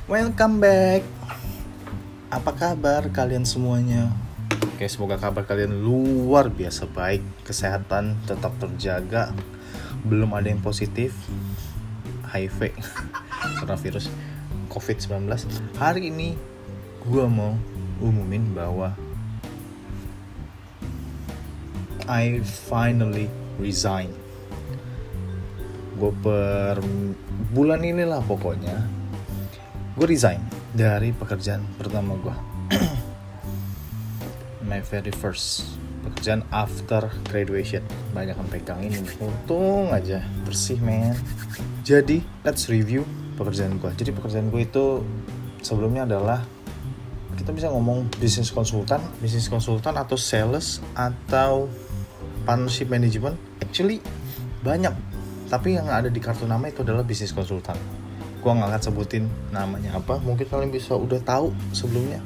Welcome back. Apa kabar kalian semuanya? Oke, semoga kabar kalian luar biasa baik. Kesehatan tetap terjaga. Belum ada yang positif HIV coronavirus COVID-19. Hari ini gue mau umumin bahwa I finally resign. Gue per bulan inilah pokoknya gue resign dari pekerjaan pertama gue. My very first pekerjaan after graduation. Banyak yang pegang ini, untung aja bersih men. Jadi let's review pekerjaan gue. Jadi pekerjaan gue itu sebelumnya adalah, kita bisa ngomong bisnis konsultan atau sales atau partnership management. Actually banyak, tapi yang ada di kartu nama itu adalah bisnis konsultan. Gue gak akan sebutin namanya apa, mungkin kalian bisa udah tahu sebelumnya.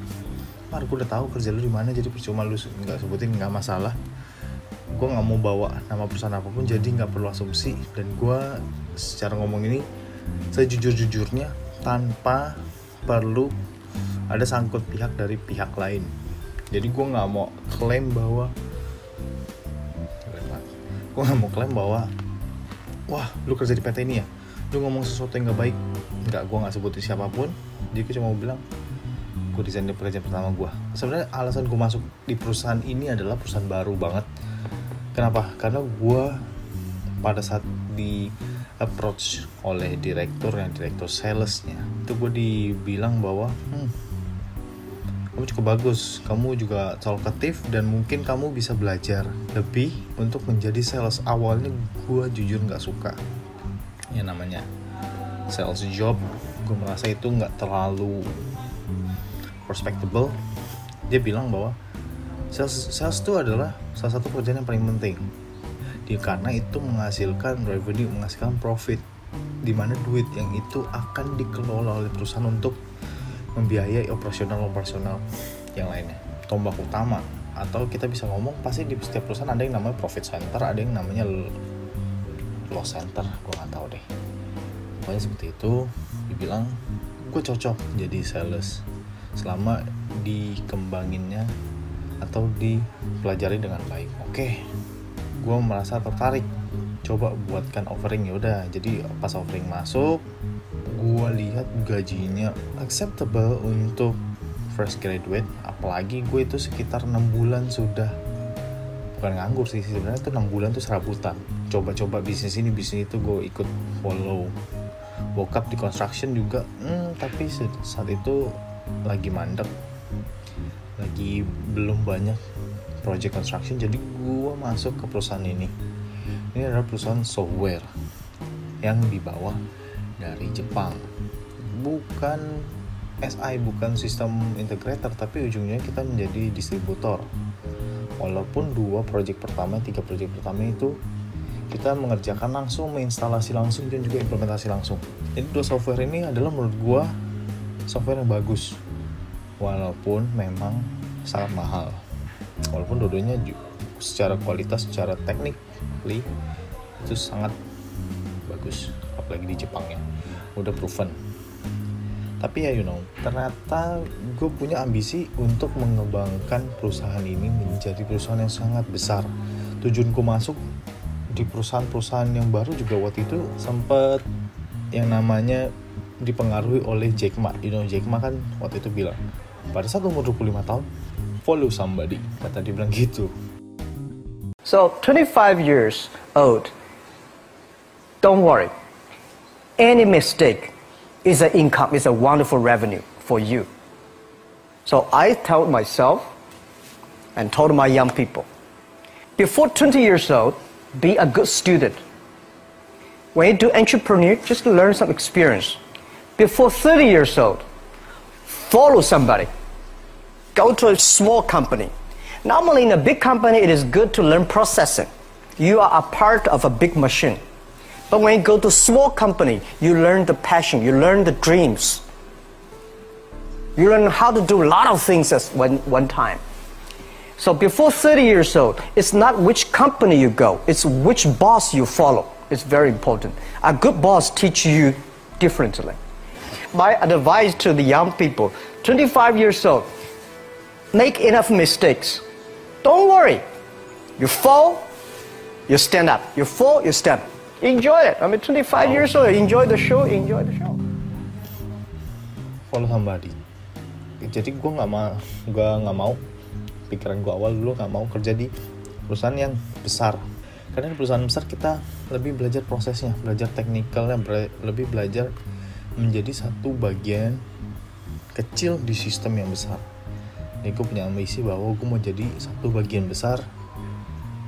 Gue udah tahu kerja lu di mana, jadi percuma lu nggak sebutin, nggak masalah. Gue nggak mau bawa nama perusahaan apapun, jadi nggak perlu asumsi. Dan gue secara ngomong ini sejujur-jujurnya tanpa perlu ada sangkut pihak dari pihak lain. Jadi gue nggak mau klaim bahwa wah lu kerja di PT ini ya, lu ngomong sesuatu yang gak baik. Enggak, gue gak sebutin siapapun. Jadi gue cuma bilang gue desain di pekerjaan pertama gue. Sebenarnya alasan gue masuk di perusahaan ini adalah perusahaan baru banget. Kenapa? Karena gue pada saat di approach oleh direktur salesnya, itu gue dibilang bahwa kamu cukup bagus, kamu juga talkative, dan mungkin kamu bisa belajar lebih untuk menjadi sales. Awalnya gue jujur gak suka yang namanya sales job. Gue merasa itu gak terlalu respectable. Dia bilang bahwa sales itu adalah salah satu pekerjaan yang paling penting, karena itu menghasilkan revenue, menghasilkan profit, dimana duit yang itu akan dikelola oleh perusahaan untuk membiayai operasional yang lainnya. Tombak utama, atau kita bisa ngomong pasti di setiap perusahaan ada yang namanya profit center, ada yang namanya loss center, gue nggak tahu deh. Pokoknya seperti itu. Dibilang gue cocok jadi sales selama dikembanginnya atau dipelajari dengan baik. Oke, gue merasa tertarik, coba buatkan offering. Ya udah, jadi pas offering masuk, gue lihat gajinya acceptable untuk fresh graduate. Apalagi gue itu sekitar 6 bulan sudah, bukan nganggur sih sebenarnya, itu 6 bulan tuh serabutan, coba-coba bisnis ini bisnis itu. Gue ikut follow bokap di construction juga, tapi saat itu lagi mandek, lagi belum banyak project construction. Jadi gue masuk ke perusahaan ini. Ini adalah perusahaan software yang dibawa dari Jepang, bukan SI, bukan sistem integrator, tapi ujungnya kita menjadi distributor. Walaupun 3 project pertama itu kita mengerjakan langsung, menginstalasi langsung, dan juga implementasi langsung. Jadi 2 software ini adalah menurut gua software yang bagus, walaupun memang sangat mahal. Walaupun dua-duanya secara kualitas, secara technically itu sangat bagus, apalagi di Jepang ya, udah proven. Tapi ya ternyata gue punya ambisi untuk mengembangkan perusahaan ini menjadi perusahaan yang sangat besar. Tujuanku masuk di perusahaan-perusahaan yang baru juga waktu itu sempat yang namanya dipengaruhi oleh Jack Ma. Jack Ma kan waktu itu bilang, pada saat umur 25 tahun, follow somebody. Kata dia bilang gitu. So 25 years old, don't worry. Any mistake is an income, is a wonderful revenue for you. So I told myself and told my young people, before 20 years old, be a good student. When you do entrepreneur, just learn some experience. Before 30 years old, follow somebody. Go to a small company. Normally in a big company, it is good to learn processing. You are a part of a big machine. But when you go to small company, you learn the passion, you learn the dreams. You learn how to do a lot of things at one time. So before 30 years old, it's not which company you go, it's which boss you follow. It's very important. A good boss teaches you differently. my advice to the young people, 25 years old, make enough mistakes. Don't worry. You fall, you stand up. You fall, you stand. Enjoy it. I mean, 25 years old, enjoy the show, enjoy the show. Follow somebody. Jadi gue nggak mau. Pikiran gue awal dulu nggak mau kerja di perusahaan yang besar. Karena di perusahaan besar kita lebih belajar prosesnya, belajar teknikalnya, lebih belajar menjadi satu bagian kecil di sistem yang besar. Jadi gue punya ambisi bahwa gue mau jadi satu bagian besar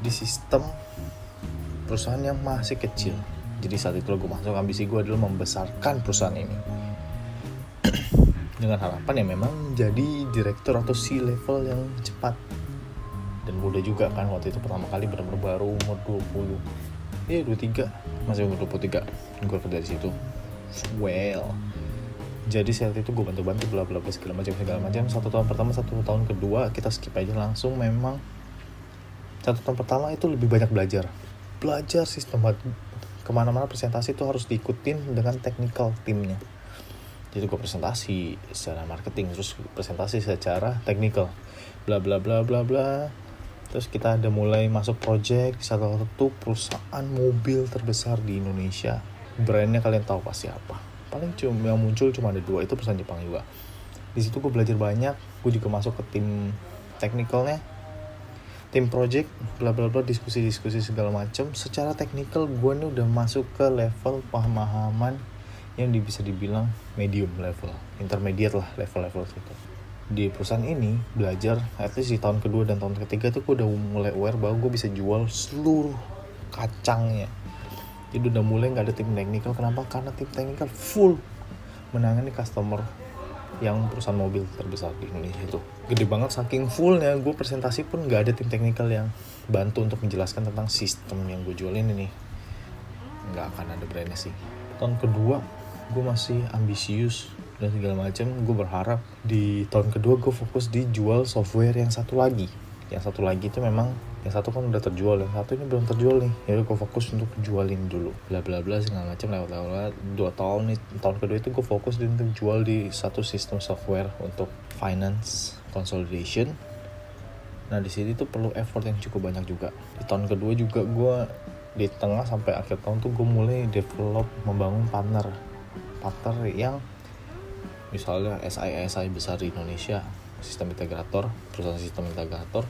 di sistem perusahaan yang masih kecil. Jadi saat itu gue masuk, ambisi gue adalah membesarkan perusahaan ini dengan harapan ya memang jadi direktur atau C-level yang cepat. Dan muda juga kan, waktu itu pertama kali benar-benar baru umur 23, masih umur 23 gue kerja di situ. Jadi saat itu gue bantu-bantu bla bla bla segala macam. 1 tahun pertama, 1 tahun kedua kita skip aja langsung. Memang 1 tahun pertama itu lebih banyak belajar sistem, kemana-mana presentasi itu harus diikutin dengan technical timnya. Jadi gue presentasi secara marketing, terus presentasi secara technical, bla bla bla bla bla. Terus kita ada mulai masuk project di salah satu perusahaan mobil terbesar di Indonesia. Brandnya kalian tahu pasti apa. Paling yang muncul cuma ada 2, itu perusahaan Jepang juga. Di situ gue belajar banyak. Gue juga masuk ke tim technicalnya, tim project, bla bla bla, diskusi segala macam. Secara technical gue nih udah masuk ke level pemahaman yang bisa dibilang medium level, intermediate lah level itu. Di perusahaan ini belajar, at least di tahun kedua dan tahun ketiga tuh gue udah mulai aware bahwa gue bisa jual seluruh kacangnya. Jadi udah mulai nggak ada tim technical. Kenapa? Karena tim technical full menangani customer yang perusahaan mobil terbesar di Indonesia itu. Gede banget, saking fullnya gue presentasi pun nggak ada tim technical yang bantu untuk menjelaskan tentang sistem yang gue jualin ini. Nggak akan ada brandnya sih. Tahun kedua gue masih ambisius dan segala macam. Gue berharap di tahun kedua gue fokus di jual software yang satu lagi. Yang satu lagi itu memang, yang satu kan udah terjual, yang satu ini belum terjual nih. Jadi gue fokus untuk jualin dulu, bla bla bla segala macam. Lewat 2 tahun nih, tahun kedua itu gue fokus untuk jual di satu sistem software untuk finance consolidation. Nah di sini tuh perlu effort yang cukup banyak juga. Di tahun kedua juga gue di tengah sampai akhir tahun tuh gue mulai develop, membangun partner yang misalnya SI besar di Indonesia, sistem integrator, perusahaan sistem integrator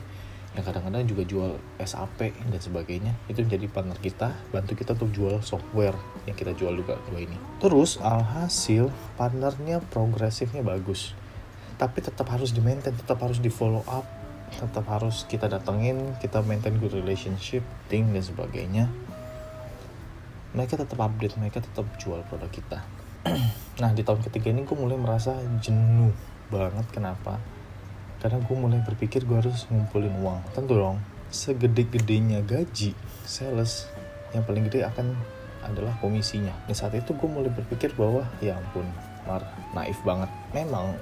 yang kadang-kadang juga jual SAP dan sebagainya. Itu menjadi partner kita, bantu kita untuk jual software yang kita jual juga dua ini. Terus alhasil partnernya progresifnya bagus, tapi tetap harus di-maintain, tetap harus di-follow up, tetap harus kita datengin, kita maintain good relationship, dan sebagainya. Mereka tetap update, mereka tetap jual produk kita. Nah di tahun ketiga ini gue mulai merasa jenuh banget. Kenapa? Karena gue mulai berpikir gue harus ngumpulin uang. Tentu dong, segede-gedenya gaji sales, yang paling gede adalah komisinya. Di saat itu gue mulai berpikir bahwa ya ampun, naif banget. Memang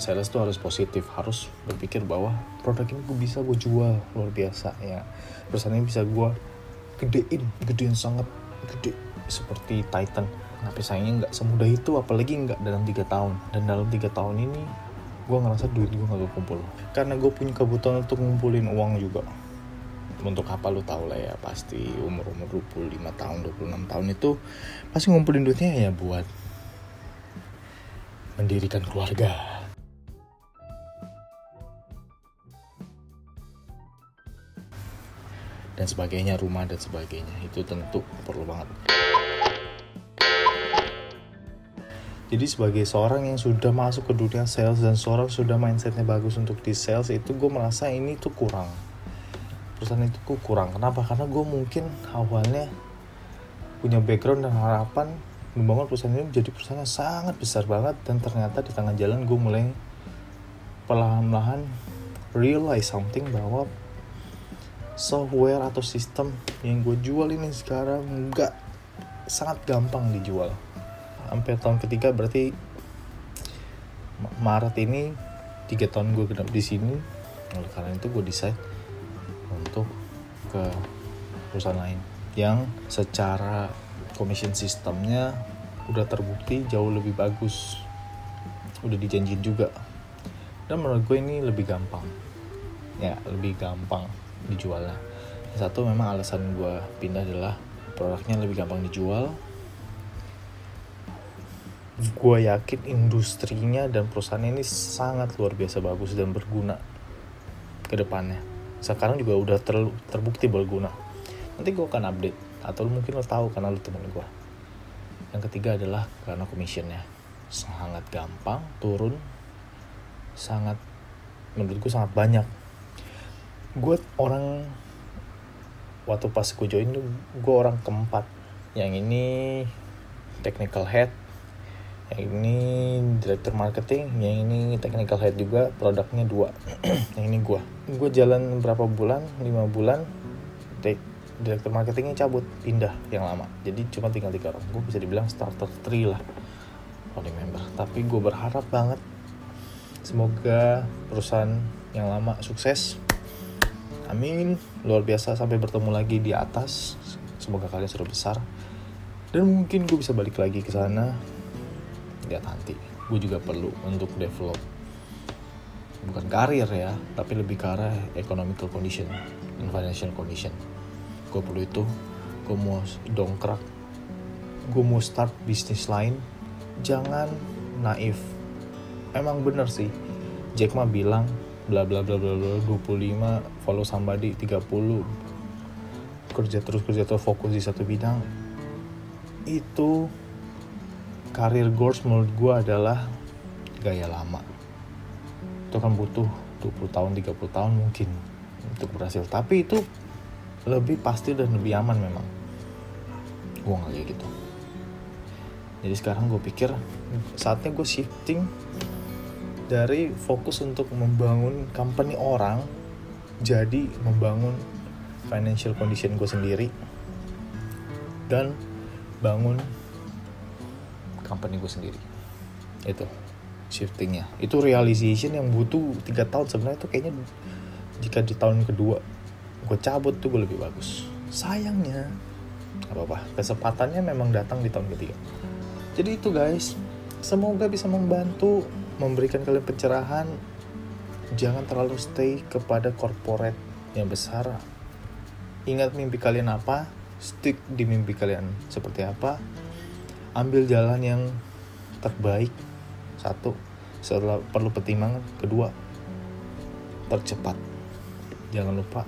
sales tuh harus positif, harus berpikir bahwa produk ini bisa gue jual luar biasa ya. Perusahaan ini bisa gue gedein sangat gede seperti Titan. Tapi sayangnya nggak semudah itu, apalagi nggak dalam 3 tahun. Dan dalam 3 tahun ini gue ngerasa duit gue nggak kumpul. Karena gue punya kebutuhan untuk ngumpulin uang juga. Untuk apa lu tau lah ya, pasti umur 25 tahun, 26 tahun itu pasti ngumpulin duitnya ya buat mendirikan keluarga. Dan sebagainya, rumah dan sebagainya. Itu tentu perlu banget. Jadi sebagai seorang yang sudah masuk ke dunia sales dan seorang sudah mindsetnya bagus untuk di sales, itu gue merasa ini tuh kurang. Perusahaan itu kurang. Kenapa? Karena gue mungkin awalnya punya background dan harapan membangun perusahaan ini menjadi perusahaan yang sangat besar banget. Dan ternyata di tengah jalan gue mulai perlahan-lahan realize something, bahwa software atau sistem yang gue jual ini sekarang sangat gampang dijual. Sampai tahun ketiga, berarti Maret ini 3 tahun gue genap di sini. Oleh karena itu gue decide untuk ke perusahaan lain yang secara commission sistemnya udah terbukti jauh lebih bagus udah dijanjiin juga. Dan menurut gue ini lebih gampang dijualnya. Satu, memang alasan gue pindah adalah produknya lebih gampang dijual. Gue yakin industrinya dan perusahaannya ini sangat luar biasa bagus dan berguna ke depannya. Sekarang juga udah terbukti berguna. Nanti gue akan update, atau mungkin lo tahu karena lo temen gue. Yang ketiga adalah karena commissionnya sangat gampang turun, menurut gue sangat banyak. Gue waktu pas gue join tuh gue orang keempat. Yang ini technical head, yang ini director marketing, yang ini technical head juga, produknya 2. Yang ini gue jalan berapa bulan, 5 bulan, director marketingnya cabut, pindah yang lama. Jadi cuma tinggal 3 orang. Gue bisa dibilang starter 3 lah founding member. Tapi gue berharap banget semoga perusahaan yang lama sukses. Amin, luar biasa, sampai bertemu lagi di atas. Semoga kalian sudah besar dan mungkin gue bisa balik lagi ke sana. Lihat nanti, gue juga perlu untuk develop, bukan karir ya, tapi lebih ke arah economical condition and financial condition. Gue perlu itu. Gue mau dongkrak, gue mau start bisnis lain. Jangan naif. Emang bener sih, Jack Ma bilang bla bla bla bla bla 25 follow somebody, 30 kerja terus fokus di satu bidang. Itu career goals menurut gue adalah gaya lama. Itu kan butuh 20 tahun 30 tahun mungkin untuk berhasil, tapi itu lebih pasti dan lebih aman memang. Gue gak kayak gitu. Jadi sekarang gue pikir saatnya gue shifting dari fokus untuk membangun company orang, jadi membangun financial condition gue sendiri dan bangun company gue sendiri. Itu shiftingnya. Itu realization yang butuh 3 tahun sebenarnya. Itu kayaknya jika di tahun kedua gue cabut tuh gue lebih bagus. Sayangnya gak apa-apa, kesempatannya memang datang di tahun ketiga. Jadi itu guys, semoga bisa membantu, memberikan kalian pencerahan. Jangan terlalu stay kepada corporate yang besar. Ingat mimpi kalian apa, stick di mimpi kalian seperti apa. Ambil jalan yang terbaik. 1, setelah perlu pertimbangan. 2, percepat. Jangan lupa,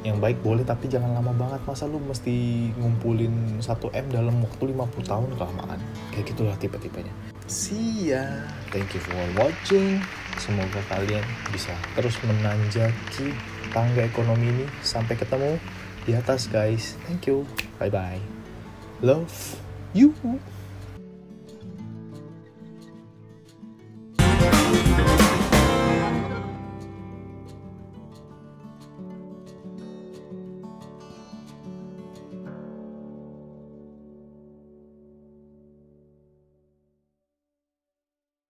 yang baik boleh tapi jangan lama banget. Masa lu mesti ngumpulin 1M dalam waktu 50 tahun, kelamaan. Kayak gitulah tipe-tipenya. See ya. Thank you for watching. Semoga kalian bisa terus menanjaki tangga ekonomi ini sampai ketemu di atas guys. Thank you. Bye bye. Love you.